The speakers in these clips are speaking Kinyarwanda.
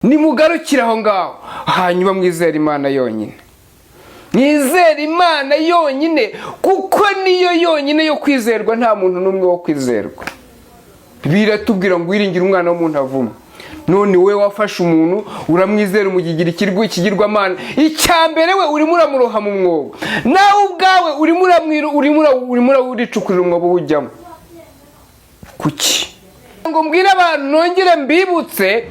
nimugarukire aho ngaho hanyuma mwizere Imana yonyine. Mwizere Imana yonyine kuko niyo yonyine yo kwizerwa, nta muntu n'umwe wo kwizerwa. Biratubwira ngo wiringire umwana w'umuntu avuma. None we wafashe umuntu uramwizera umugigira ikigirwamana, icyambere we urimo uramuroha mu mwobo, nawe ubwawe urimo uricukurira umwobo ujyamo. Kuki ngo mbwira abantu nongere mbibutse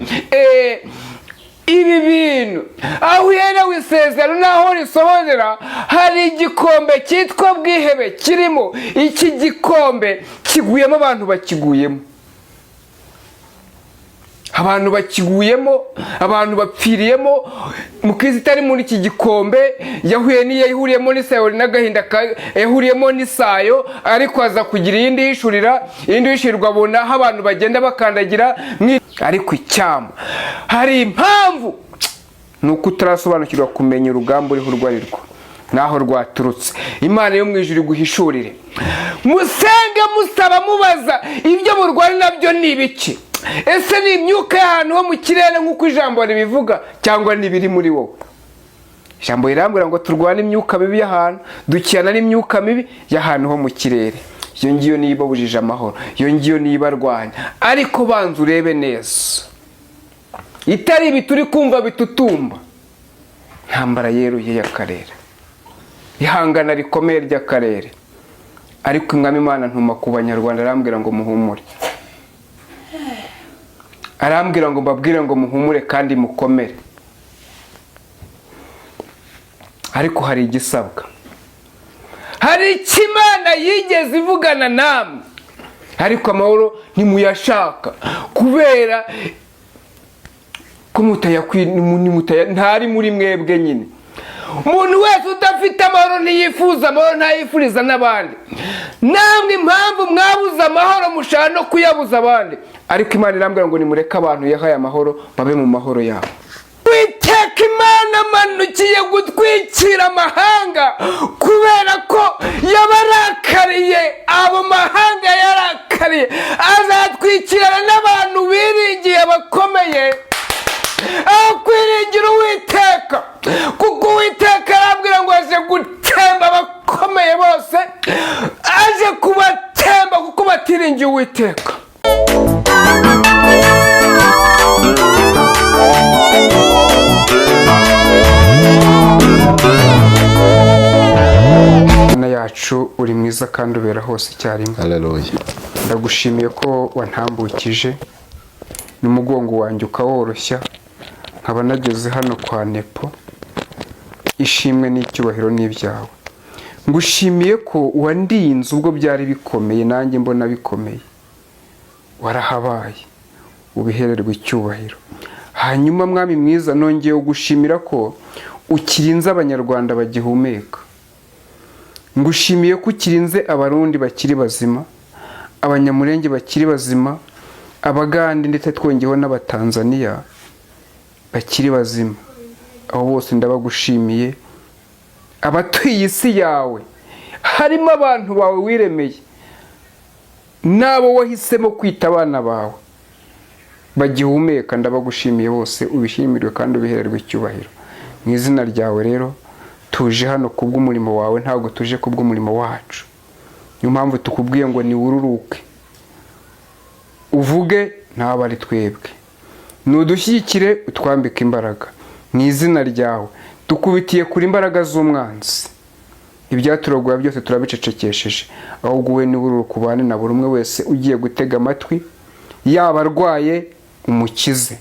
ibi bintu aho uherewe isezerano naho risohorera hari igikombe cyitwa bwihebe kirimo. Iki gikombe kiguyemo abantu bakiguyemo, abantu bakiguyemo, abantu bapfiriyemo. Mukristo ari muri iki gikombe yahuriyemo n'isayo n'agahinda, yahuriyemo n'isayo, ariko aza kugira iyindi yishurirwa abona aho abantu bagenda bakandagira. Ariko icyama hari impamvu nuko utarasobanukirwa kumenya urugamba uriho urwo ari rwo naho rwaturutse. Imana yo mu ijuru iguhishurire, musenge musaba mubaza ibyo murwara nabyo ni ibiki. Ese ni imyuka y'ahantu ho mu kirere nk'uko ijambo ribivuga, cyangwa n'ibiri muri wowe? Ijambo rirambwira ngo turwane imyuka mibi y'ahantu, dukirana n'imyuka mibi y'ahantu ho mu kirere. Iyo ngiyo niyo ibabujije amahoro, iyo ngiyo niyo ibarwanya. Ariko banza urebe neza, itari ibi turi kumva bitutumba. Ntambara yeruye y'akarere, ihangana rikomeye ry'akarere. Ariko Umwami Imana ntuma ku Banyarwanda, arambwira ngo muhumure, arambwira ngo mbabwire ngo muhumure kandi mukomere. Ariko hari igisabwa, hari icyo Imana yigeze ivugana namwe, ariko amahoro ntimuyashaka kubera ko ntari muri mwebwe nyine. Umuntu wese udafite amahoro ntiyifuza amahoro, ntayifuriza n'abandi. Namwe impamvu mwabuze amahoro mushaka no kuyabuza abandi. Ariko Imana irambwira ngo nimureke abantu yahaye amahoro babe mu mahoro yabo. Uwiteka Imana amanukiye gutwikira amahanga kubera ko yabarakariye. Abo mahanga yarakariye azatwikirana n'abantu biringiye abakomeye aho kwiringira Uwiteka, kuko Uwiteka arambwira ngo aje gutemba abakomeye bose, aje kubatemba kuko batiringiye Uwiteka. Imana yacu uri mwiza kandi ubera hose icyarimwe. Haleluya. Ndagushimiye ko wantambukije n'umugongo wanjye ukaworoshya, nkaba nageze hano kwa Nepo. Ishimwe n'icyubahiro n'ibyawe. Ngushimiye ko wandinze ubwo byari bikomeye, nanjye mbona bikomeye. Warahabaye, ubihererwe icyubahiro. Hanyuma Mwami mwiza, nongeye gushimira ko ukirinze Abanyarwanda bagihumeka. Ngushimiye ko ukirinze Abarundi bakiri bazima, Abanyamurenge bakiri bazima, Abagande ndetse twongeho n'Abatanzania bakiri bazima. Abo bose ndabagushimiye. Abatuye isi yawe harimo abantu bawe wiremeye, nabo wahisemo kwita abana bawe bagihumeka, ndabagushimiye bose. Ubishimirwe kandi ubihererwe icyubahiro. Mu izina ryawe rero tuje hano kubw'umurimo wawe, ntabwo tuje kubw'umurimo wacu. Niyo mpamvu tukubwiye ngo niwururuke uvuge, ntabwo ari twebwe. Nudushyikire utwambike imbaraga. Mu izina ryawe dukubitiye kuri imbaraga z'umwanzi. Ibyaturogoya byose turabicecekesheje, ahubwo we niwururuke ubane na buri umwe wese ugiye gutega amatwi. Yaba arwaye umukize,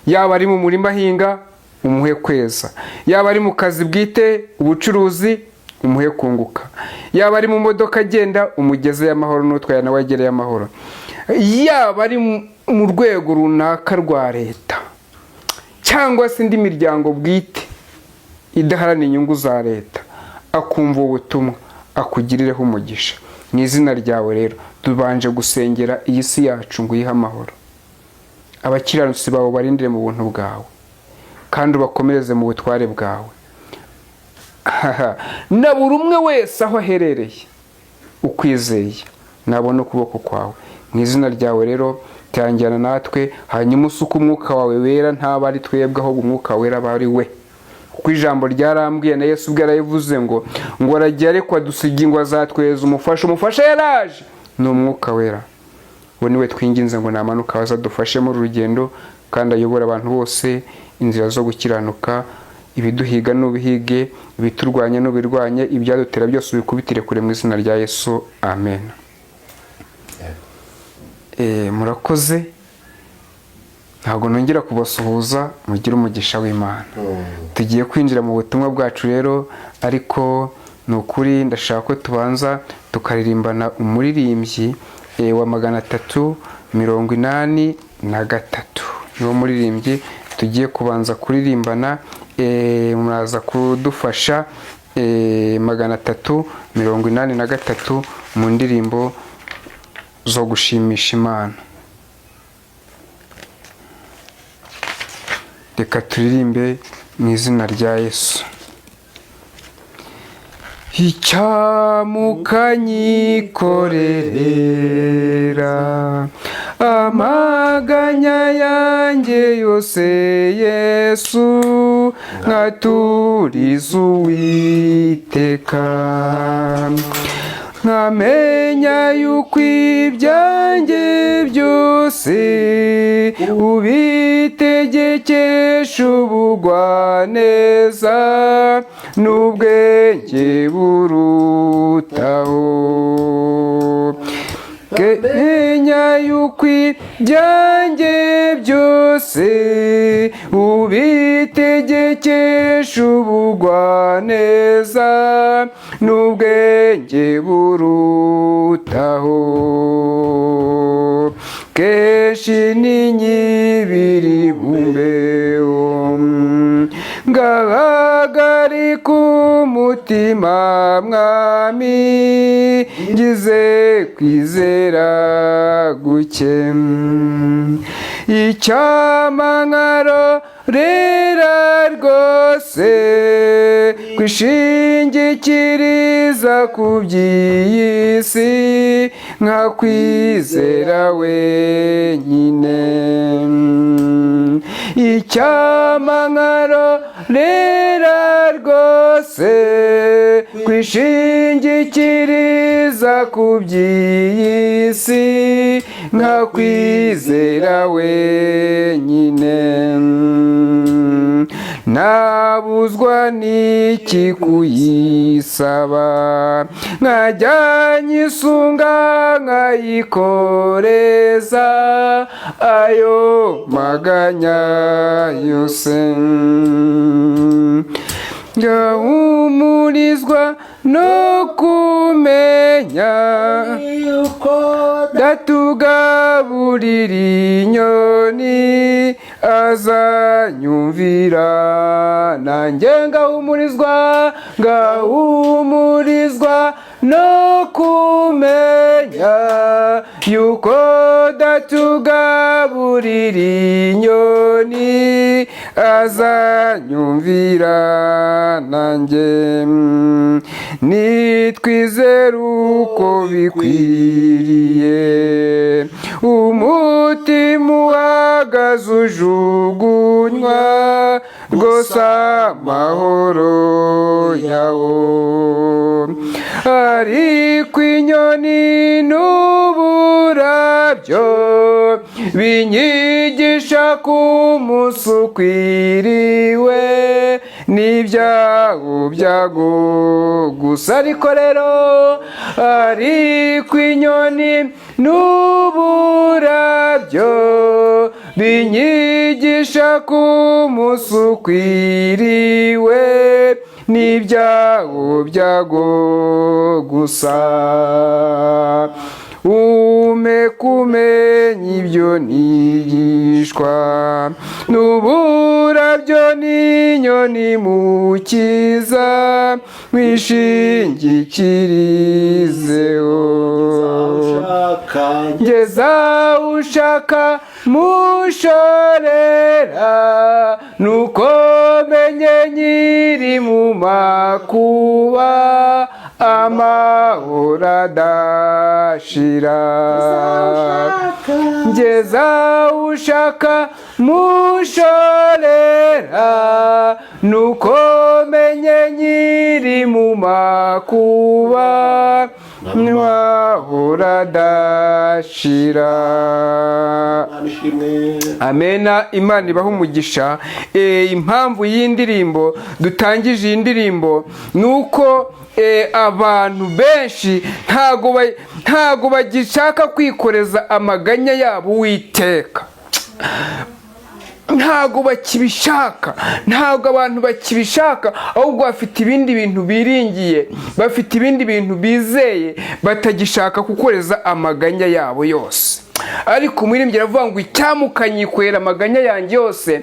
yaba ari mu murima ahinga umuhe kweza, yaba ari mu kazi bwite ubucuruzi umuhe kunguka, yaba ari mu modoka agenda umugezeyo amahoro, n'utwaye nawe agereye amahoro, yaba ari mu rwego runaka rwa leta cyangwa se indi miryango bwite idaharanira inyungu za leta, akumva ubutumwa akugirireho umugisha. Mu izina ryawe rero tubanje gusengera iyi si yacu ngo uyihe amahoro. Abakiranutsi bawe barindire mu buntu bwawe kandi ubakomereze mu butware bwawe. Na buri umwe wese aho aherereye ukwizeye nabona ukuboko kwawe. Mu izina ryawe rero tangira natwe hanyuma usuka umwuka wawe wera ntaba ari twebwe ahubwo umwuka wera aba ari we, kuko ijambo ryarambwiye na Yesu ubwo yarayivuze ngo aragiye ariko adusiga ngo azatweza umufasha yaraje, ni umwuka wera. we niwe twinginze ngo namanuka aza dufashe mu rugendo kandi ayobora abantu bose inzira zo gukiranuka, ibiduhiga n'ubihige, ibiturwanya n'ubirwanye, ibyadutera byose ubikubitire kure mu izina rya Yesu, amen. Murakoze, ntabwo nongera kubasuhuza, mugire umugisha w'Imana. Tugiye kwinjira mu butumwa bwacu rero, ariko ni ukuri ndashaka ko tubanza tukaririmbana umuririmbyi wa 383, niwo muririmbyi tugiye kubanza kuririmbana. Muraza kudufasha 383 mu ndirimbo zo gushimisha Imana. Reka turirimbe mu izina rya Yesu. Icyamukanyikorera amaganya yanjye yose Yesu, nkaturiza Uwiteka, nkamenya yuko ibyanjye byose ubitegekesha ubugwaneza n'ubwenge burutaho. Menya yuko ibyanjye byose ubitegekesha ubugwaneza n'ubwenge burutaho. Kenshi ninyibiri bumbeho, ngahagarika umutima Mwami, ngize kwizera guke. Icyampa nkarorera rwose kwishingikiriza ku by'iyi si, nkakwizera wenyine. Icyampa nkarorera rwose kwishingikiriza ku by'iyi si, nkakwizera wenyine. Nabuzwa n'iki kuyisaba, nkajya nyisunga nkayikoreza ayo maganya yose. Ngahumurizwa no kumenya datugaburira inyoni azanyumvira, nanjye ngahumurizwa no kumenya yuko datugaburira inyoni azanyumvira, nanjye nitwizere uko bikwiriye. Umutima uhagaze ujugunywa rwose amahoro yawo, ariko inyoni n'uburabyo binyigisha ko umunsi ukwiriwe n'ibyago byago gusa. Ariko rero ariko inyoni n'uburabyo binyigisha ko umunsi ukwiriwe n'ibyago byago gusa. Kumenya ibyo nigishwa n'uburabyo n'inyoni mukiza, mwishingikirizeho. Ngeza ushaka mushorera, nuko menye nyiri mu makuba amahoro adashira, ngeza ushaka mushorera, nuko menye nyiri mu makuba, amahoro adashira. Amena. Imana ibaha umugisha. Impamvu y'indirimbo dutangije iyi ndirimbo nuko abantu benshi ntago bagishaka kwikoreza amaganya yabo Uwiteka, ntago bakibishaka, ntago abantu bakibishaka, ahubwo bafite ibindi bintu biringiye, bafite ibindi bintu bizeye, batagishaka gukoreza amaganya yabo yose. Ariko umuririmbyi aravuga ngo icyamukanyikwera amaganya yanjye yose,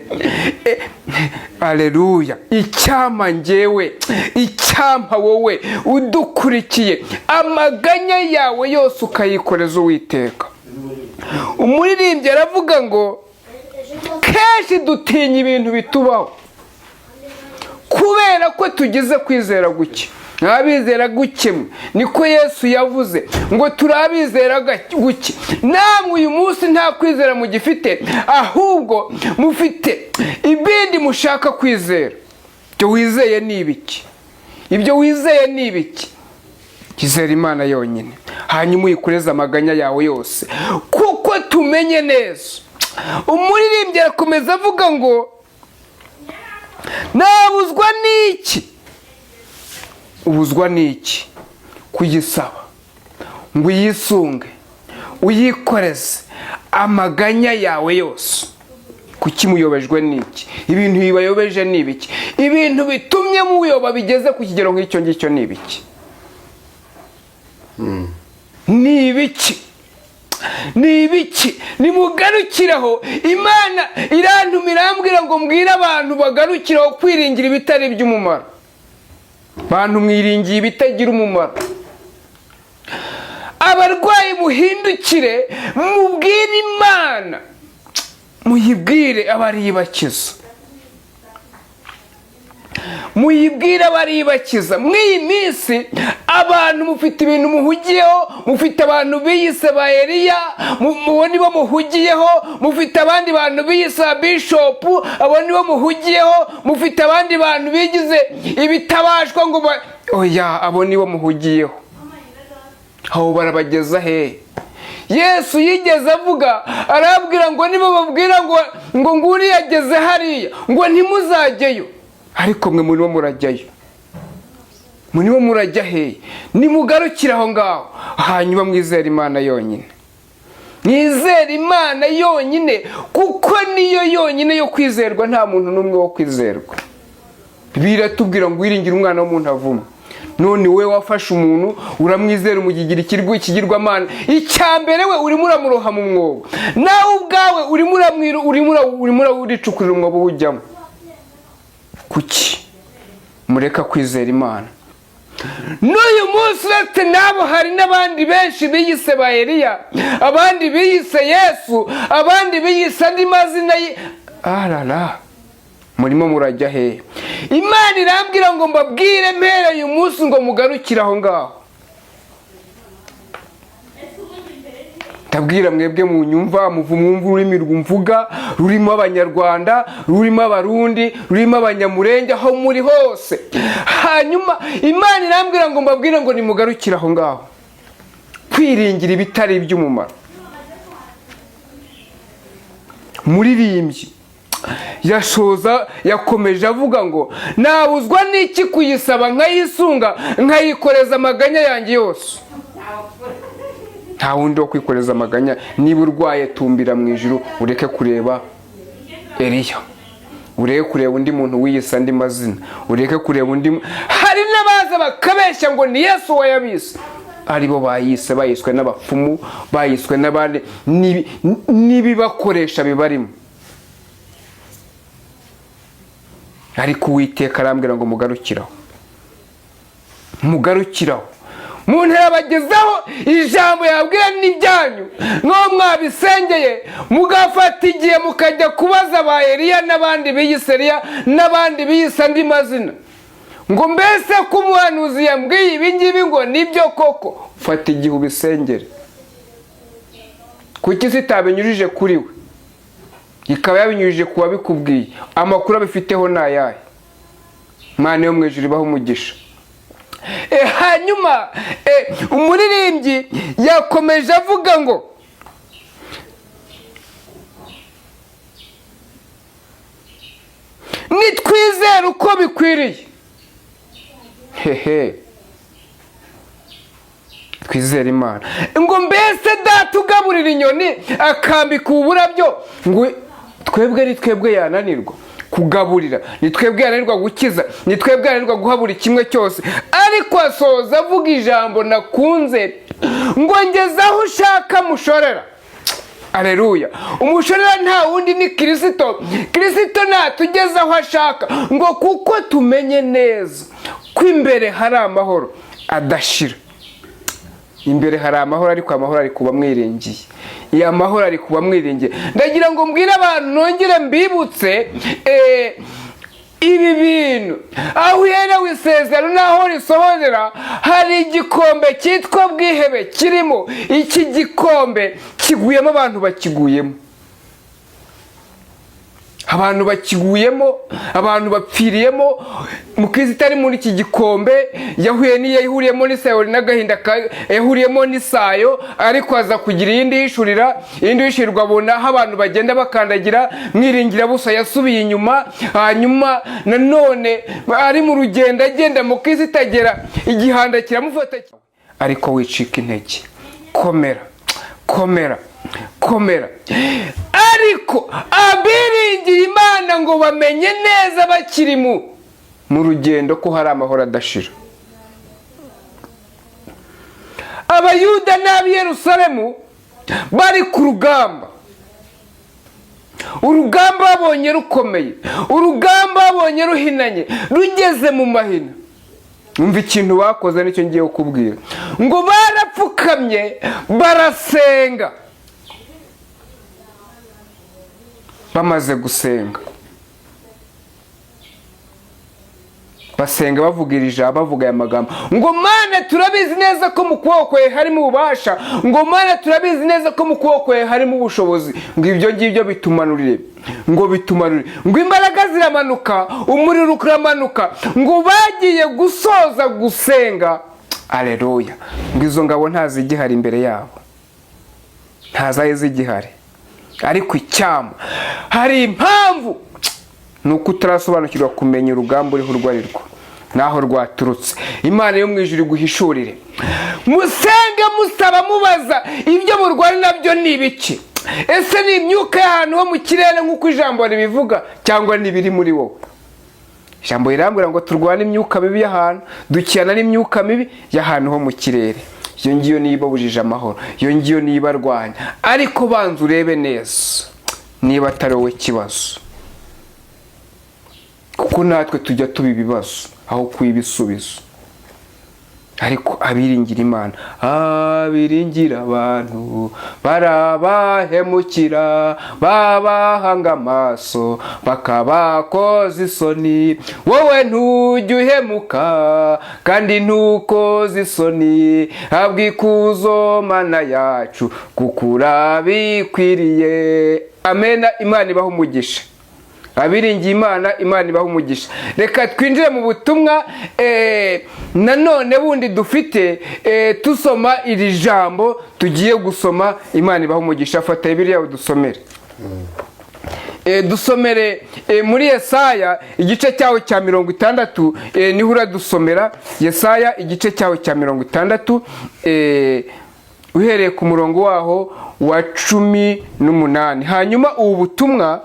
aleluya, icyama njyewe, icyampa wowe udukurikiye, amaganya yawe yose ukayikoreza Uwiteka. Umuririmbyi aravuga ngo kenshi dutinya ibintu bitubaho kubera ko tugize kwizera guke. Abizera guke niko Yesu yavuze ngo turabizera guke. Namwe uyu munsi nta kwizera mugifite, ahubwo mufite ibindi mushaka kwizera. Ibyo wizeye ni ibiki? Ibyo wizeye ni ibiki? Kizera Imana yonyine, hanyuma uyikoreze amaganya yawe yose, kuko tumenye neza. Umuririmbyi arakomeza avuga ngo nabuzwa n'iki? Ubuzwa n'iki? Kugisaba ngo uyisunge, uyikoreze amaganya yawe yose. Kuki muyobejwe n'iki? Ibintu bibayobeje ni ibiki? Ibintu bitumye muyoba bigeze ku kigero nk'icyo ngicyo ni ibiki? Ni ibiki? Ni ibiki? Nimugarukiraho. Imana irantumira irambwira ngo mbwire abantu bagarukiraho kwiringira ibitari iby'umumaro. Bantu mwiringiye ibitagira umumaro. Abarwayi muhindukire mubwire Imana, muyibwire abaribakiza, muyibwire abaribakiza. Mw'iyi minsi abantu mufite ibintu muhugiyeho, mufite abantu biyise ba Eliya, mubo nibo muhugiyeho, mufite abandi bantu biyise bishop, abo nibo muhugiyeho, mufite abandi bantu bigize ibitabashwa ngo oya, abo nibo muhugiyeho. Aho barabageza he? Yesu yigeze avuga, arabwira ngo nibo babwira ngo nguri yageze hariya, ngo ntimuzajyeyo, ariko mwe muri bo murajyayo. Muri bo murajya he? Nimugarukira aho ngaho, hanyuma mwizere Imana yonyine. Mwizere Imana yonyine, kuko niyo yonyine yo kwizerwa, nta muntu n'umwe wo kwizerwa. Biratubwira ngo wiringire umwana w'umuntu avuma. None we wafashe umuntu uramwizera umugigira ikigirwamana, icyambere we urimo uramuroha mu mwobo, nawe ubwawe urimo uricukurira umwobo ujyamo. Kuki mureka kwizera Imana? N'uyu munsi uretse nabo hari n'abandi benshi biyise ba Eliya, abandi biyise Yesu, abandi biyise andi mazina arara. Murimo murajya he? Imana irambwira ngo mbabwire mpera uyu munsi ngo mugarukire aho ngaho. Ndabwira mwebwe mu nyumva, mwumva ururimi rwumvuga, rurimo Abanyarwanda, rurimo Abarundi, rurimo Abanyamurenge, aho muri hose. Hanyuma Imana irambwira ngo mbabwire ngo nimugarukire aho ngaho, kwiringira ibitari iby'umumaro. Muririmbyi yashoza yakomeje avuga ngo nabuzwa n'iki kuyisaba nkayisunga, nkayikoreza amaganya yanjye yose. Nta wundi wo kwikoreza amaganya. Niba urwaye tumbira mu ijuru, ureke kureba Eliya, ureke kureba undi muntu wiyise andi mazina, ureke kureba undi. Hari n'abaza bakabeshya ngo ni Yesu wayabise, aribo bayiswe n'abapfumu, bayiswe n'abandi nibibakoresha bibarimo. Ariko Uwiteka arambwira ngo mugarukiraho, mugarukiraho. Muntu yabagezaho ijambo yabwira n'ibyanyu, no mwabisengeye mugafata igihe mukajya kubaza ba Eliya n'abandi biyise Eliya n'abandi biyise andi mazina. ngo mbese ko umuhanuzi yambwiye ibi ngibi ngo nibyo koko, fata igihe ubisengere. Kuki sitabinyujije kuri we, ikaba yabinyujije ku wabikubwiye? Amakuru abifiteho ni ayahe? Imana yo mu ijuru ibaho umugisha. Hanyuma umuririmbyi yakomeje avuga ngo nitwizere uko bikwiriye. Twizere Imana. Ngo mbese data ugaburira inyoni akambika uburabyo, ngo twebwe ni twebwe yananirwa kugaburira, ni twebwe yananirwa gukiza, ni twebwe yananirwa guha buri kimwe cyose. Ariko asoza avuga ijambo nakunze ngo ngeze aho ushaka mushorera. Aleluya. Umushorera nta wundi ni Kristo. Kristo natugeze aho ashaka, ngo kuko tumenye neza ko imbere hari amahoro adashira. Imbere hari amahoro, ariko amahoro ari kuba mwiringiye. Iya mahoro ari kuba mwiringiye. Ndagira ngo mbwire abantu, nongere mbibutse ibi bintu aho uherewe isezerano naho risohorera, hari igikombe cyitwa bwihebe kirimo. Iki gikombe kiguyemo abantu bakiguyemo, abantu bakiguyemo, abantu bapfiriyemo. Mukristo itari muri iki gikombe yahuriyemo n'isayo n'agahinda, yahuriyemo n'isayo, ariko aza kugira iyindi yishurira. Iyindi yishurirwa abona aho abantu bagenda bakandagira, mwiringira busa yasubiye inyuma. Hanyuma nanone ari mu rugendo agenda, Mukristo itagera igihanda kiramufata. Ariko wicika intege, komera, komera, komera. Ariko abiringiye Imana ngo bamenye neza bakiri mu rugendo ko hari amahoro adashira. Abayuda n'ab'i Yerusalemu bari ku rugamba. Urugamba babonye rukomeye, urugamba babonye ruhinanye, rugeze mu mahina. Umva ikintu bakoze, nicyo ngiye kukubwira. Ngo barapfukamye barasenga. Bamaze gusenga, basenga bavuga iri jambo, bavuga aya magambo ngo Mana turabizi neza ko mu kuboko kwawe harimo ububasha, ngo Mana turabizi neza ko mu kuboko kwawe harimo ubushobozi, ngo ibyo ngibyo bitumanurire, ngo bitumanurire. Ngo imbaraga ziramanuka, umuriro uramanuka, ngo bagiye gusoza gusenga. Aleluya. Ngo izo ngabo ntazigihari imbere yabo, ntazaye zigihari. Ariko icyama, hari impamvu, nuko utarasobanukirwa kumenya urugamba uriho urwo ari rwo naho rwaturutse. Imana yo mu ijuru iguhishurire. Musenge musaba mubaza ibyo murwara nabyo ni ibiki. Ese ni imyuka y'ahantu ho mu kirere nk'uko ijambo ribivuga, cyangwa n'ibiri muri wowe? Ijambo rirambwira ngo turwane imyuka mibi y'ahantu, dukirana n'imyuka mibi y'ahantu ho mu kirere. Iyo ngiyo niba bujije amahoro, iyo ngiyo niba arwanya. Ariko banza urebe neza niba atari wowe kibazo, kuko natwe tujya tuba ibibazo aho kwibisubizo. Ariko abiringira Imana, abiringira abantu barabahemukira, babahanga amaso bakabakoza isoni. Wowe ntujya uhemuka kandi ntukoze isoni, habwa ikuzo Mana yacu kuko urabikwiriye. Amena. Imana ibaho umugisha. Abiringiye Imana, Imana ibaho umugisha. Reka twinjire mu butumwa nanone bundi dufite, tusoma iri jambo tugiye gusoma. Imana ibaho umugisha. Fata Bibiliya udusomere. Dusomere muri Yesaya igice cyaho cya 60, niho uradusomera. Yesaya igice cyaho cya 60, uhereye ku murongo waho wa 18. Hanyuma ubu butumwa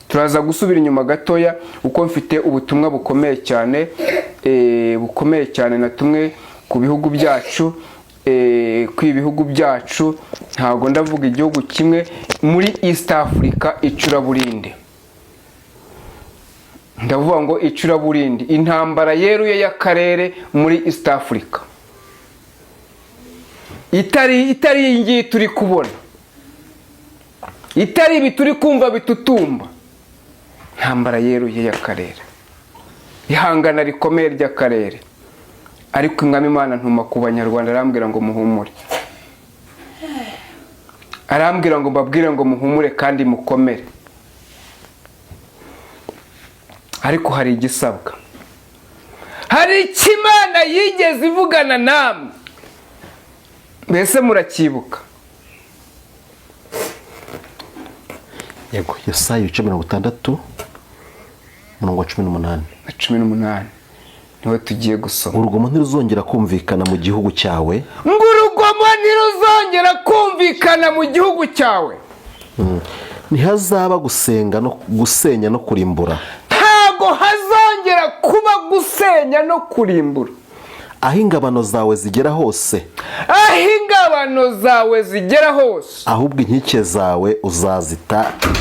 turaza gusubira inyuma gatoya, uko mfite ubutumwa bukomeye cyane, bukomeye cyane natumwe ku bihugu byacu, kw'ibihugu byacu. Ntago ndavuga igihugu kimwe muri East Africa, icuraburindi. Ndavuga ngo icuraburindi, intambara yeruye y'akarere muri East Africa, itari ingiye turi kubona, itari ibi turi kumva bitutumba. Ntambara yeruye y'akarere. ihangana rikomeye ry'akarere. Ariko Umwami Imana ntuma ku Banyarwanda arambwira ngo muhumure, arambwira ngo mbabwire ngo muhumure kandi mukomere. Ariko hari igisabwa, hari icyo Imana yigeze ivugana namwe. Mbese murakibuka? Yego, Yesaya 60 umurongo wa 18 niho tugiye gusoma. Urugomo ntiruzongera kumvikana mu gihugu cyawe, ngo urugomo ntiruzongera kumvikana mu gihugu cyawe. Ntihazaba gusenya no kurimbura. Ntago hazongera kuba gusenya no kurimbura. Aho ingabano zawe zigera hose, aho ingabano zawe zigera hose, ahubwo inkike zawe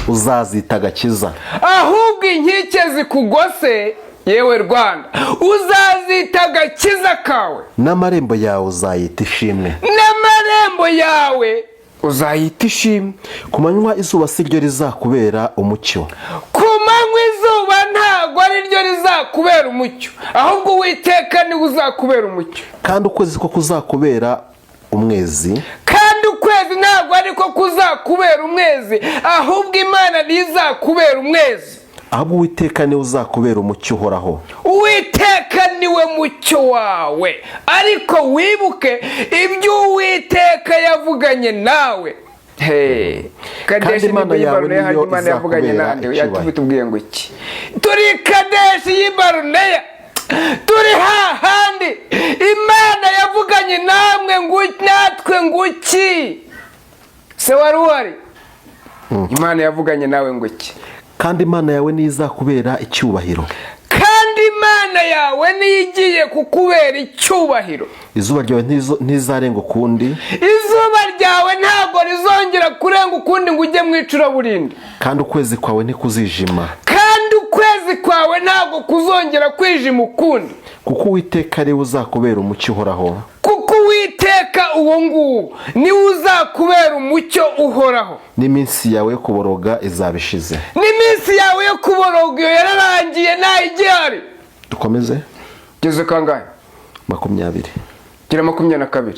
uzazita agakiza. Ahubwo inkike zikugose yewe Rwanda uzazita agakiza kawe. N'amarembo yawe uzayita ishimwe. N'amarembo yawe uzayita ishimwe. Ku manywa izuba si ryo rizakubera umucyo. Ku manywa izuba ntago ari ryo rizakubera umucyo, ahubwo Uwiteka niwe uzakubera umucyo. Kandi ukwezi ko kuzakubera umwezi. Kandi ukwezi ntago ariko kuzakubera umwezi, ahubwo Imana niyo izakubera umwezi. Ahubwo Uwiteka niwe uzakubera umucyo uhoraho. Uwiteka niwe mucyo wawe. Ariko wibuke ibyo Uwiteka yavuganye nawe. Kandi Imana yawe niyo yavuganye nawe. Yatubwiye ngo iki? Turi Kadeshi y'Ibaruneya, turi hahandi Imana yavuganye natwe ngo iki? Se wari uhari? Imana yavuganye nawe ngo iki? Kandi Imana yawe niyo izakubera icyubahiro. Kandi Imana yawe niyo igiye kukubera icyubahiro. Izuba ryawe ntizarenga ukundi. Izuba ryawe ntabwo rizongera kurenga ukundi ngo ujye mu icuraburindi. Kandi ukwezi kwawe ntikuzijima. Kandi ukwezi kwawe ntabwo kuzongera kwijima ukundi. Kuko Uwiteka ariwe uzakubera umucyo uhoraho. Kuko Uwiteka uwo nguwo niwe uzakubera umucyo uhoraho. N'iminsi yawe yo kuboroga izabishize. N'iminsi yawe yo kuboroga iyo yararangiye nta igihari. Dukomeze. Geze kangahe? 20. Gira 22.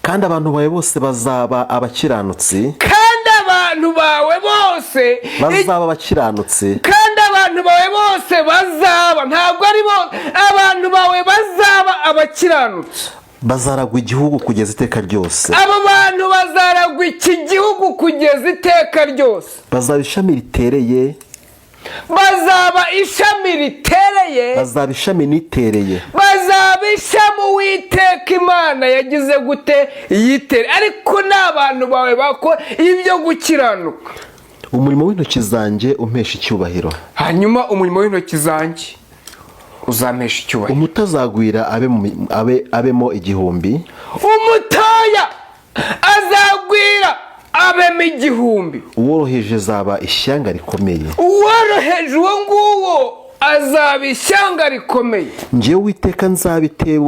Kandi abantu bawe bose bazaba abakiranutsi. Kandi abantu bawe bose bazaba abakiranutsi. Kandi abantu bawe bose bazaba, ntabwo ari bo, abantu bawe bazaba abakiranutsi. Bazaragwa igihugu kugeza iteka ryose. Abo bantu bazaragwa iki gihugu kugeza iteka ryose. Bazaba ishami ritereye. Bazaba ishami ritereye. Bazaba ishami nitereye. Bazaba ishami Uwiteka Imana yagize gute yitere. Ariko n'abantu bawe bakora ibyo gukiranuka. Umurimo w'intoki zanjye umpesha icyubahiro. Hanyuma umurimo w'intoki zanjye uzampesha icyubahiro. Umutazagwira abemo igihumbi. Umutoya azagwira abemo igihumbi. Uworoheje zaba ishyanga rikomeye. Uworoheje uwo nguwo azaba ishyanga rikomeye. Njyewe Uwiteka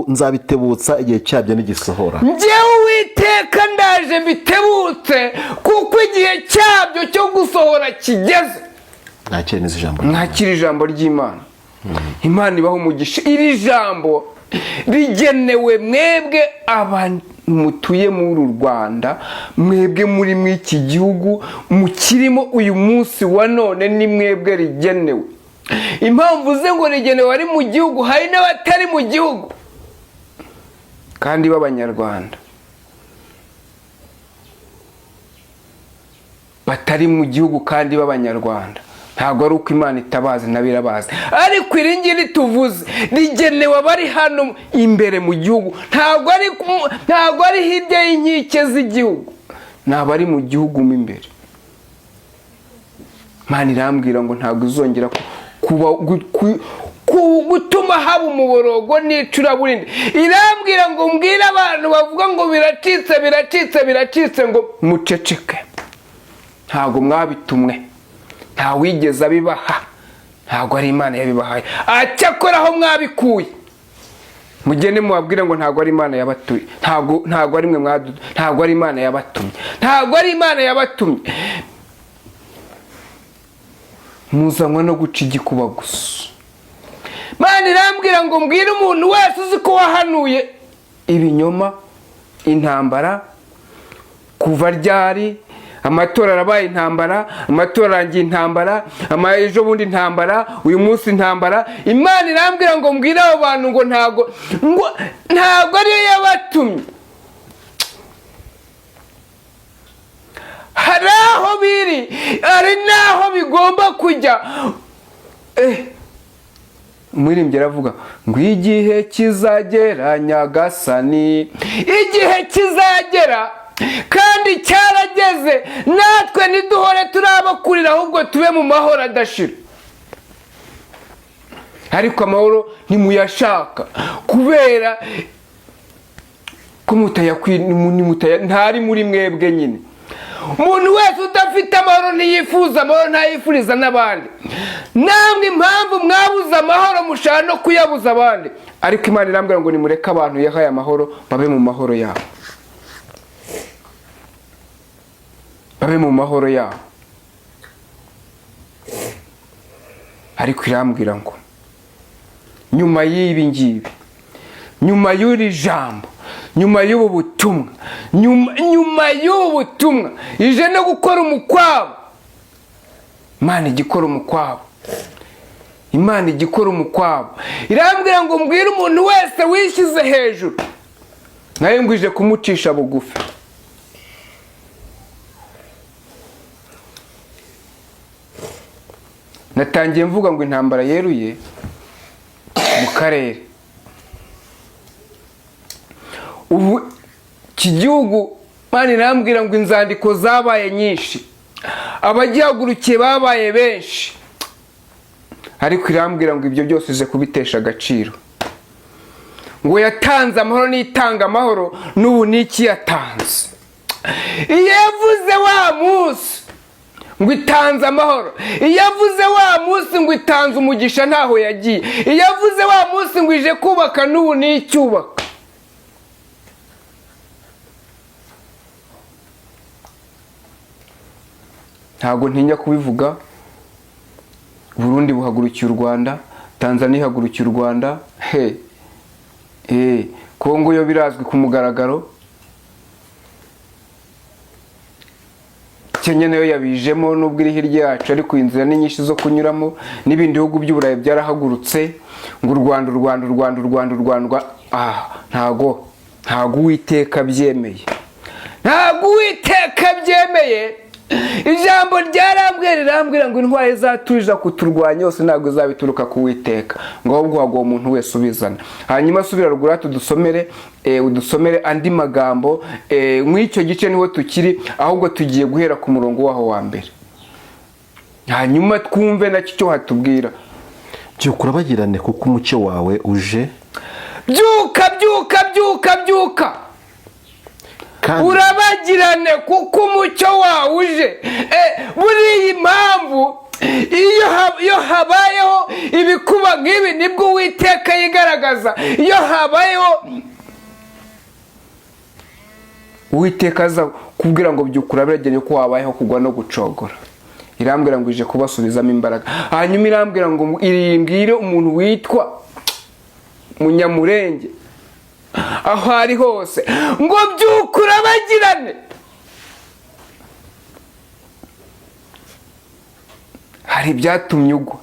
nzabitebutsa igihe cyabyo nigisohora. Njyewe Uwiteka ndaje mbitebutse kuko igihe cyabyo cyo gusohora kigeze. Nakira ijambo ry'Imana. Imana ibaho umugisha. Iri jambo rigenewe mwebwe abantu mutuye muri Rwanda, mwebwe muri mw'iki gihugu mukirimo uyu munsi wa none, ni mwebwe rigenewe. Impamvu ze ngo rigenewe ari mu gihugu, hari n'abatari mu gihugu kandi b'Abanyarwanda batari mu gihugu kandi b'Abanyarwanda. Ntabwo ari uko Imana itabazi nabirabazi, ariko iri ngiri tuvuze rigenewe abari hano imbere mu gihugu. Ntabwo ari hirya y'inkike z'igihugu, n'abari mu gihugu mo imbere. Imana irambwira ngo ntabwo izongera gutuma haba umuborogo n'icuraburindi. Irambwira ngo mbwire abantu bavuga ngo biracitse ngo muceceke. Ntabwo mwabitumwe, nta wigeze abibaha, ntabwo ari Imana yabibahaye. Acyakora aho mwabikuye mugende mubabwire ngo ntabwo ari Imana yabatuye, ntabwo ari mwe ntabwo ari Imana yabatumye, ntabwo ari Imana yabatumye. Muzanywa no guca igikuba gusa. irambwira ngo mbwire umuntu wese uzi ko wahanuye ibinyoma, intambara, kuva ryari, amatora arabaye intambara, amatora arangiye intambara, ejo bundi intambara, uyu munsi intambara. Imana irambwira ngo mbwire abo bantu ngo ntabwo ariyo yabatumye. Hari aho biri, hari n'aho bigomba kujya. Umuririmbyi aravuga ngo igihe kizagera Nyagasani, igihe kizagera kandi cyarageze, natwe ntiduhore turabakurira, ahubwo tube mu mahoro adashira. Ariko amahoro ntimuyashaka kubera ko ntari muri mwebwe nyine. Umuntu wese udafite amahoro ntiyifuza amahoro, ntayifuriza n'abandi. Namwe impamvu mwabuze amahoro mushaka no kuyabuza abandi. Ariko Imana irambwira ngo nimureke abantu yahaye amahoro babe mu mahoro yabo, babe mu mahoro yabo. Ariko irambwira ngo nyuma y'ibi ngibi, nyuma y'uri jambo, nyuma y'ubu butumwa, nyuma y'ubu butumwa ije no gukora umukwabu. Imana igikora umukwabu, Imana igikora umukwabu. Irambwira ngo mbwire umuntu wese wishyize hejuru, nayo ngwije kumucisha bugufi. Natangiye mvuga ngo intambara yeruye mu karere. Ubu iki gihugu Imana irambwira ngo inzandiko zabaye nyinshi, abagihagurukiye babaye benshi. Ariko irambwira ngo ibyo byose ije kubitesha agaciro. Ngo yatanze amahoro n'itanga amahoro, n'ubu niki yatanze. Iyo yavuze wa munsi ngo itanze amahoro, iyo yavuze wa munsi ngo itanze umugisha ntaho yagiye, iyo yavuze wa munsi ngo ije kubaka, n'ubu n'icyubaka. Ntabwo ntinya kubivuga. Burundi buhagurukiye u Rwanda, Tanzania ihagurukiye u Rwanda, Kongo yo birazwi ku mugaragaro, Kenya nayo yabijemo nubwo iri hirya yacu, ariko inzira ni nyinshi zo kunyuramo. N'ibindi bihugu by'Uburayi byarahagurutse ngo u Rwanda. Ntago Uwiteka byemeye, ntago Uwiteka byemeye. Ijambo rirambwira ngo intwari zaturija kuturwanya yose ntabwo zabituruka ku Uwiteka, ngo ahubwo hago umuntu wese ubizana. Hanyuma subira rugura udusomere andi magambo. Mw'icyo gice niho tukiri, ahubwo tugiye guhera ku murongo waho wa mbere, hanyuma twumve nacyo cyo hatubwira. Byuka urabagirane kuko umucyo wawe uje. Byuka urabagirane kuko umucyo wawe uje. Buriya impamvu iyo habayeho ibikuba nk'ibi nibwo Uwiteka yigaragaza. Iyo habayeho Uwiteka aza kubwira ngo byuka urabagirane ko wabayeho kugwa no gucogora. Irambwira ngo ije kubasubizamo imbaraga. Hanyuma irambwira ngo irimbwire umuntu witwa Munyamurenge aho ari hose ngo byuka urabagirane. Hari ibyatumye ugwa,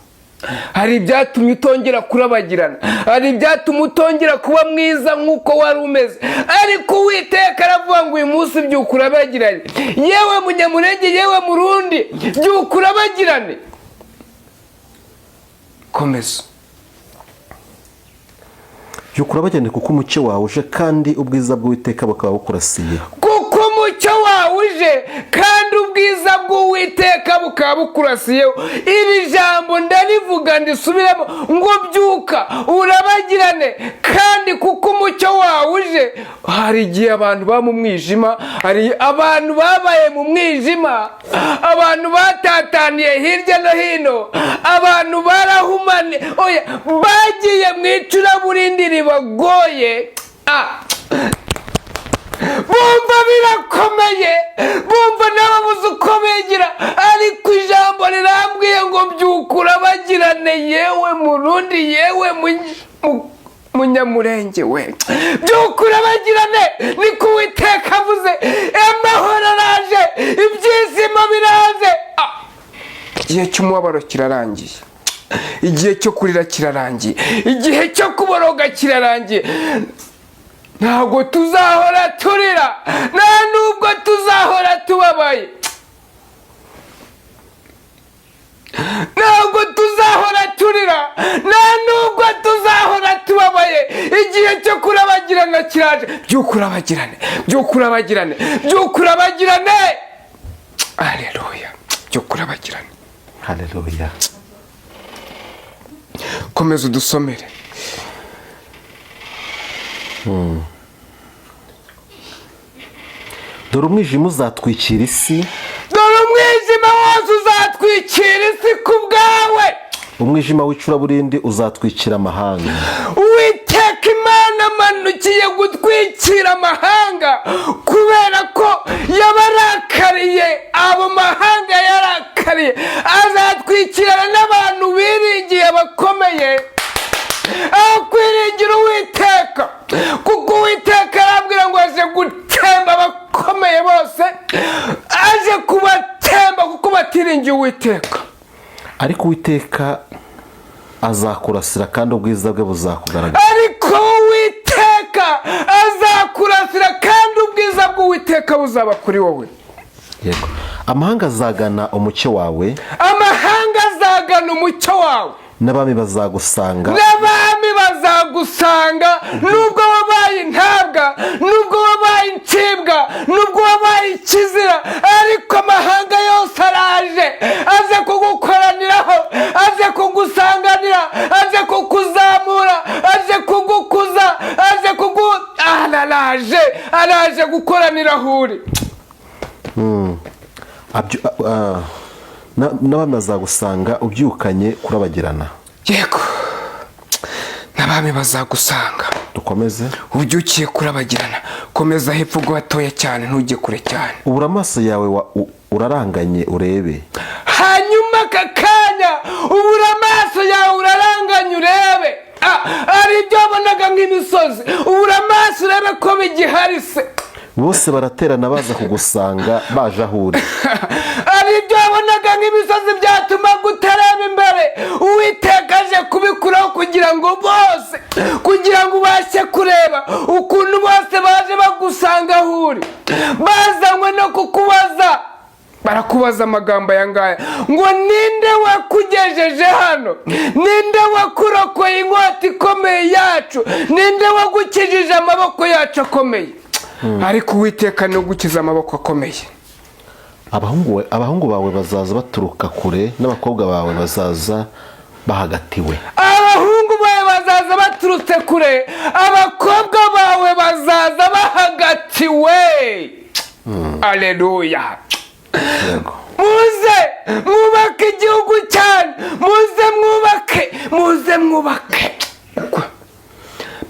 hari ibyatumye utongera kurabagirana, hari ibyatuma utongera kuba mwiza nk'uko wari umeze. Ariko Uwiteka aravuga ngo uyu munsi byuka urabagirane. Yewe Munyamurenge, yewe Murundi, byuka urabagirane. Komeza. Byuka urabagirane kuko umucyo wawe uje kandi ubwiza bw'Uwiteka bukaba bukurasiye. Kuko umucyo wawe uje kandi ubwiza bw'Uwiteka bukaba bukurasiyeho. Iri jambo ndarivuga ndisubiramo ngo byuka urabagirane kandi kuko umucyo wawe uje. Hari igihe abantu ba mu mwijima, hari abantu babaye mu mwijima, abantu batataniye hirya no hino, abantu barahumane, bagiye mu icuraburindi ribagoye. Bumva birakomeye, bumva n'ababuze uko bigira, ariko ijambo rirambwiye ngo byuka urabagirane, yewe Murundi, yewe munyamurenge we, byukuri abagirane niko Uwiteka avuze. Amahoro araje, ibyishimo biraze. Igihe cy'umubabaro kirarangiye, igihe cyo kurira kirarangiye, igihe cyo kuboroga kirarangiye. Ntabwo tuzahora turira, nta nubwo tuzahora tubabaye, ntabwo tuzahora turira, nta nubwo tuzahora tubabaye. Igihe cyo kurabagirana kiraje. Byukurabagirane, byukurabagirane, byukurabagirane. Haleluya, byukurabagirane. Haleluya. Komeza udusomere. Dore umwijima uzatwikira isi, dore umwijima wose uzatwikira isi ku bwawe. umwijima w'icuraburindi uzatwikira amahanga. Uwiteka Imana amanukiye gutwikira amahanga kubera ko yabarakariye. Abo mahanga yarakariye azatwikirana n'abantu biringiye abakomeye, aho kwiringira Uwiteka, kuko Uwiteka arabwira ngo aje gutemba abakomeye bose, aje kubatemba kuko batiringiye Uwiteka. Ariko Uwiteka azakurasira kandi ubwiza bwe buzakugaragara. Ariko Uwiteka azakurasira kandi ubwiza bw'Uwiteka buzaba kuri wowe. Yego. Amahanga azagana umucyo wawe, amahanga azagana umucyo wawe. n'abami bazagusanga, n'abami bazagusanga. Nubwo wabaye intabwa, nubwo wabaye incibwa, nubwo wabaye ikizira, ariko amahanga yose araje, aze kugukoraniraho, aze kugusanganira, aze kukuzamura, aze kugukuza, aze araje gukoranira aho uri. n'abami bazagusanga ubyukanye kurabagirana. Yego, n'abami bazagusanga. Dukomeze. Ubyukiye kurabagirana. Komeza hepfo gatoya cyane, ntujye kure cyane. Ubura amaso yawe uraranganye urebe. Hanyuma aka kanya ubura amaso yawe uraranganye urebe. Ari ibyo wabonaga nk'imisozi, ubura amaso urebe ko bigihari se. Bose baraterana baza kugusanga baje aho uri. Ari ibyo wabonaga nk'imisozi byatuma gutareba imbere, Uwiteka aje kubikuraho kugira ngo ubashe kureba ukuntu bose baje bagusanga aho uri, bazanywe no kukubaza. Barakubaza amagambo aya ngaya ngo ninde wakugejeje hano, ninde wakurokoye inkota ikomeye yacu, ninde wagukijije amaboko yacu akomeye. Ariko Uwiteka ni ugukiza amaboko akomeye. Abahungu bawe bazaza baturuka kure, n'abakobwa bawe bazaza bahagatiwe. Abahungu bawe bazaza baturutse kure, abakobwa bawe bazaza bahagatiwe. Haleluya. Muze mwubake igihugu cyane, muze mwubake.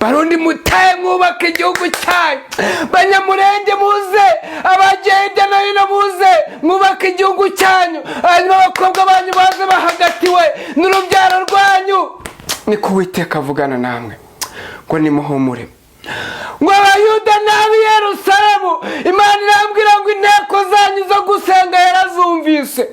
Barundi mutaye mwubake igihugu cyanyu, Banyamurenge muze, abagiye hirya no hino muze mwubake igihugu cyanyu, hanyuma abakobwa banyu baze bahagatiwe n'urubyaro rwanyu. Niko Uwiteka avugana namwe ngo nimuhumure. Ngo Abayuda n'ab'i Yerusalemu, Imana irambwira ngo inteko zanyu zo gusenga yarazumvise.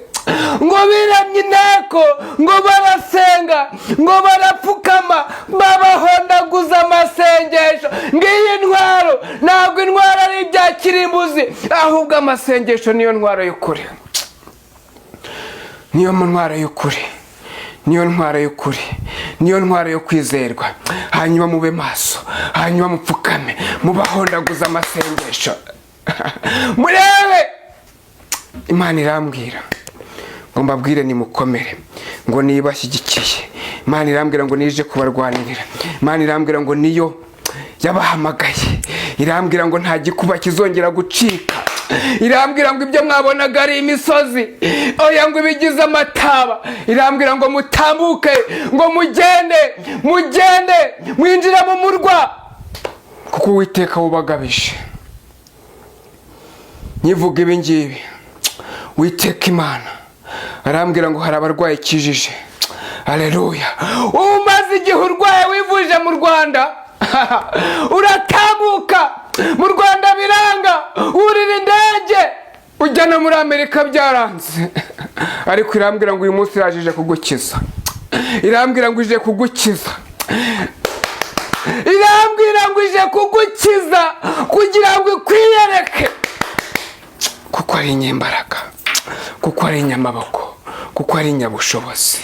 Ngo biremye inteko, ngo barasenga, ngo barapfukama, babahondaguza amasengesho. Ngiyi ntwaro, ntabwo intwaro ari ibya kirimbuzi, ahubwo amasengesho niyo ntwaro y'ukuri, niyo ntwaro y'ukuri, niyo ntwaro y'ukuri, niyo ntwaro yo kwizerwa. Hanyuma mube maso, hanyuma mupfukame, mubahondaguza amasengesho. Murebe, Imana irambwira ngo mbabwire nimukomere, ngo nibashyigikiye. Imana irambwira ngo nije kubarwanirira. Imana irambwira ngo niyo yabahamagaye. Irambwira ngo nta gikuba kizongera gucika. Irambwira ngo ibyo mwabonaga ari imisozi, oya ngo ibigize amataba. Irambwira ngo mutambuke, ngo mugende mwinjira mu murwa, kuko Uwiteka wubagabije. Nyivuga ibi ngibi, Uwiteka Imana arambwira ngo hari abarwayi ikijije, Haleluya. Umaze igihe urwaye wivuje mu Rwanda uratambuka mu Rwanda biranga, urira indege ujya no muri Amerika byaranze, ariko irambwira ngo uyu munsi irajije kugukiza. Irambwira ngo ije kugukiza. Irambwira ngo ije kugukiza kugira ngo ikwiyereke, kuko ari inyembaraga, kuko ari inyamaboko, kuko ari inyabushobozi.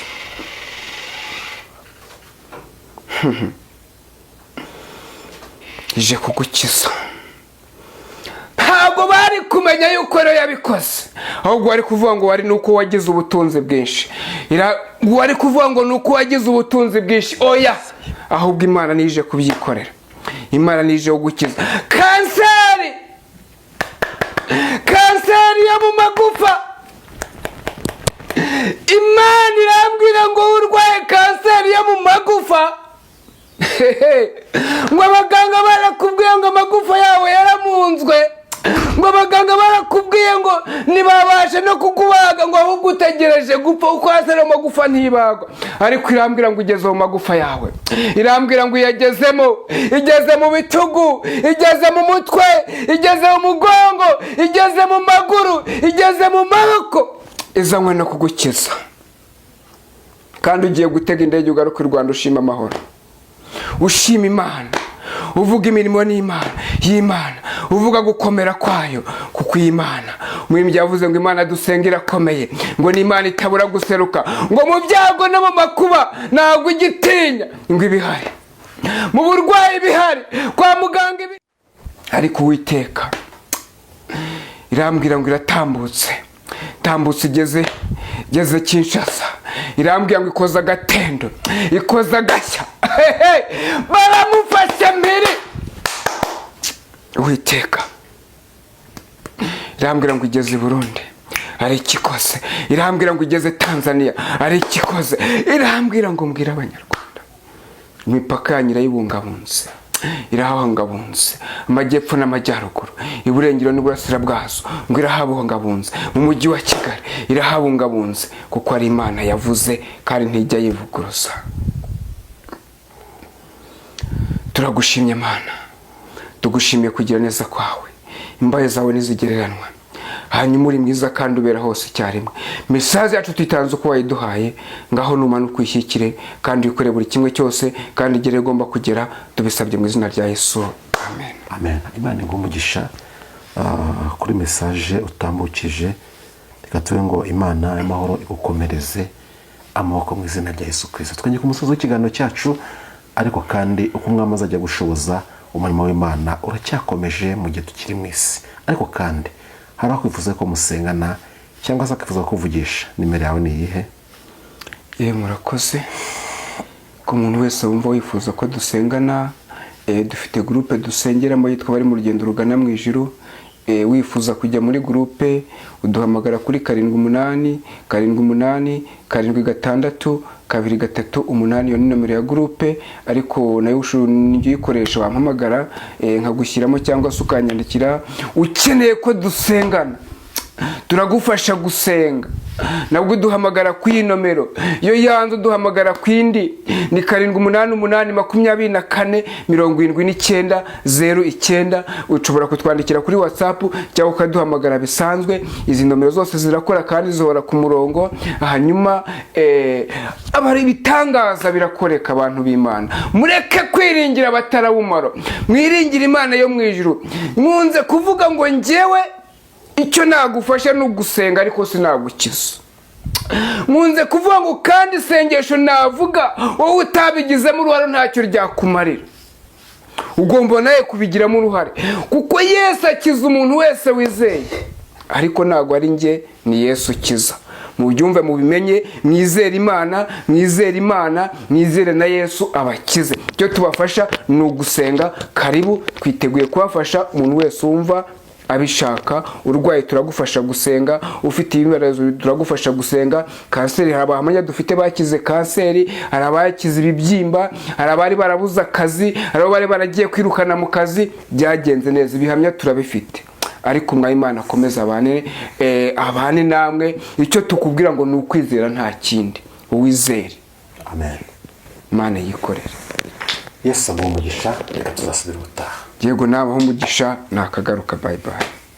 Ije kugukiza. Ntabwo bari kumenya yuko rero yabikoze, ahubwo bari kuvuga ngo wari nuko wagize ubutunzi bwinshi. Wari kuvuga ngo nuko wagize ubutunzi bwinshi. Oya, ahubwo Imana nije kubyikorera. Imana nije kugukiza kanseri, kanseri yo mu magufa. Imana irambwira ngo urwaye kanseri yo mu magufa, ngo abaganga barakubwiye ngo amagufa yawe yaramunzwe, ngo abaganga barakubwiye ngo ntibabashe no kukubaga, ngo ahubwo utegereje gupfa uko hasi amagufa ntibagwa. Ariko irambwira ngo ugeze mu magufa yawe. Irambwira ngo yagezemo, igeze mu bitugu, igeze mu mutwe, igeze mu mugongo, igeze mu maguru, igeze mu maboko, izanywe no kugukiza. Kandi ugiye gutega indege ugaruka i Rwanda ushima amahoro, ushima Imana, uvuga imirimo y'Imana, uvuga gukomera kwayo, kuko Imana umuririmbyi yavuze ngo Imana dusenga irakomeye, ngo ni Imana itabura guseruka, ngo mu byago no mu makuba ntabwo igitinya, ngo ibihari mu burwayi bihari kwa muganga ibi. Ariko Uwiteka irambwira ngo iratambutse, tambutse igeze Kinshasa. Irambwira ngo ikoza agatendo, ikoza agashya, baramufashe mbere. Uwiteka irambwira ngo igeze i Burundi, ari ikikoze. Irambwira ngo igeze Tanzania, ari ikikoze. Irambwira ngo mbwira Abanyarwanda imipaka yanyu irayibungabunze, irahabungabunze, amajyepfo n'amajyaruguru, iburengero n'uburasira bwazo, ngo irahabungabunze, mu mujyi wa Kigali irahabungabunze, kuko ari Imana yavuze kandi ntijya yivuguruza. Turagushimye Mana, tugushimiye kugira neza kwawe, imbaye zawe nizigereranwa, hanyuma uri mwiza kandi ubera hose icyarimwe. Mesaje yacu tuyitanze uko wayiduhaye, ngaho numana ukwishyikire kandi ukore buri kimwe cyose, kandi igere igomba kugera, tubisabye mu izina rya Yesu, amen. Amen. Imana ingumugisha kuri mesaje utambukije. Reka tuve ngo Imana y'amahoro igukomereze amaboko mu izina rya Yesu Christo. Twenge ku musozi w'ikiganiro cyacu, ariko kandi uko umwami azajya gushoboza umurimo w'Imana uracyakomeje mu gihe tukiri mu isi. Ariko kandi hari akwifuza ko musengana cyangwa se akifuza kuvugisha, nimero yawe ni iyihe? Murakoze. Ku muntu wese wumva wifuza ko dusengana, dufite groupe dusengeramo yitwa bari mu rugendo rugana mu ijuru. Wifuza kujya muri groupe uduhamagara kuri 78 78 76 238. Iyo ni nomero ya groupe, ariko nayo nijye uyikoresha, wampamagara nkagushyiramo cyangwa se ukanyandikira ukeneye ko dusengana. Turagufasha gusenga. Nabwo uduhamagara ku iyi nomero, iyo yanze uduhamagara ku indi ni 7882447909. Ushobora kutwandikira kuri WhatsApp cyangwa ukaduhamagara bisanzwe. Izi nomero zose zirakora kandi zihora ku murongo. Hanyuma abari ibitangaza birakoreka. Abantu b'Imana, mureke kwiringira abatarabumaro, mwiringira Imana yo mu ijuru. Nkunze kuvuga ngo njyewe icyo nagufasha no gusenga, ariko sinagukiza. Nkunze kuvuga ngo kandi isengesho navuga wowe utabigizemo uruhare ntacyo ryakumarira. Ugomba nawe kubigiramo uruhare, kuko Yesu akiza umuntu wese wizeye. Ariko ntabwo ari njye, ni Yesu ukiza. Mubyumve mubimenye, mwizere Imana, mwizere Imana, mwizere na Yesu abakize. Cyo tubafasha ni ugusenga. Karibu, twiteguye kubafasha umuntu wese wumva abishaka. Urwaye turagufasha gusenga, ufite ibibazo turagufasha gusenga. Kanseri, hari abahamya dufite bakize kanseri, hari abakize ibibyimba, hari abari barabuza akazi, hari abari baragiye kwirukana mu kazi, byagenze neza. Ibihamya turabifite. Ariko Imana akomeza abane namwe. Icyo tukubwira ngo ni ukwizera, nta kindi. Uwizere amen. Imana yikorere. Yesu amuha umugisha, reka tuzasubira ubutaha. Yego nabaho umugisha, nakagaruka. Bye bye.